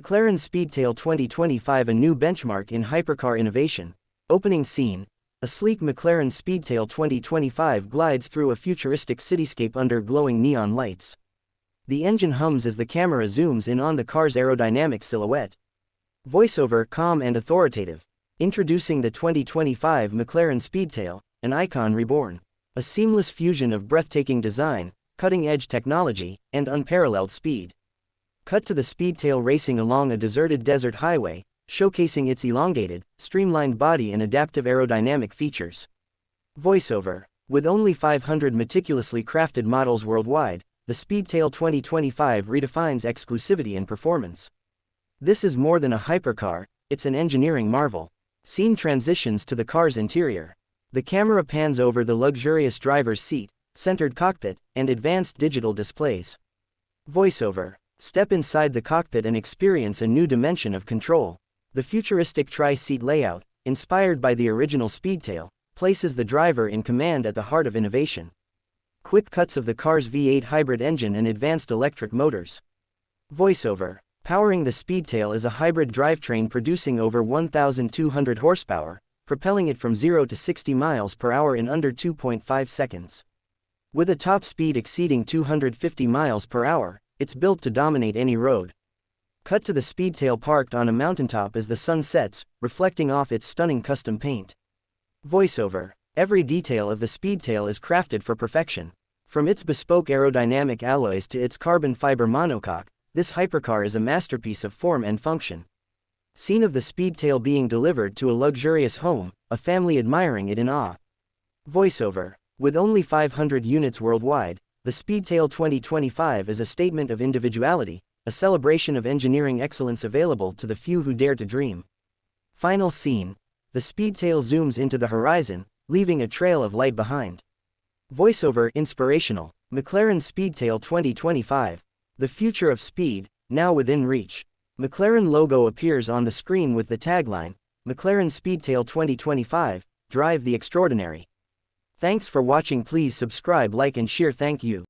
McLaren Speedtail 2025, a new benchmark in hypercar innovation. Opening scene. A sleek McLaren Speedtail 2025 glides through a futuristic cityscape under glowing neon lights. The engine hums as the camera zooms in on the car's aerodynamic silhouette. Voiceover calm and authoritative. Introducing the 2025 McLaren Speedtail, an icon reborn. A seamless fusion of breathtaking design, cutting-edge technology, and unparalleled speed. Cut to the Speedtail racing along a deserted desert highway, showcasing its elongated, streamlined body and adaptive aerodynamic features. Voiceover. With only 500 meticulously crafted models worldwide, the Speedtail 2025 redefines exclusivity and performance. This is more than a hypercar, it's an engineering marvel. Scene transitions to the car's interior. The camera pans over the luxurious driver's seat, centered cockpit, and advanced digital displays. Voiceover. Step inside the cockpit and experience a new dimension of control. The futuristic tri-seat layout, inspired by the original Speedtail, places the driver in command at the heart of innovation. Quick cuts of the car's V8 hybrid engine and advanced electric motors. Voiceover. Powering the Speedtail is a hybrid drivetrain producing over 1,200 horsepower, propelling it from 0 to 60 miles per hour in under 2.5 seconds. With a top speed exceeding 250 miles per hour, it's built to dominate any road. Cut to the Speedtail parked on a mountaintop as the sun sets, reflecting off its stunning custom paint. Voiceover. Every detail of the Speedtail is crafted for perfection. From its bespoke aerodynamic alloys to its carbon fiber monocoque, this hypercar is a masterpiece of form and function. Scene of the Speedtail being delivered to a luxurious home, a family admiring it in awe. Voiceover. With only 500 units worldwide, the Speedtail 2025 is a statement of individuality, a celebration of engineering excellence available to the few who dare to dream. Final scene. The Speedtail zooms into the horizon, leaving a trail of light behind. Voiceover inspirational. McLaren Speedtail 2025. The future of speed, now within reach. McLaren logo appears on the screen with the tagline, McLaren Speedtail 2025, drive the extraordinary. Thanks for watching. Please subscribe, like and share. Thank you.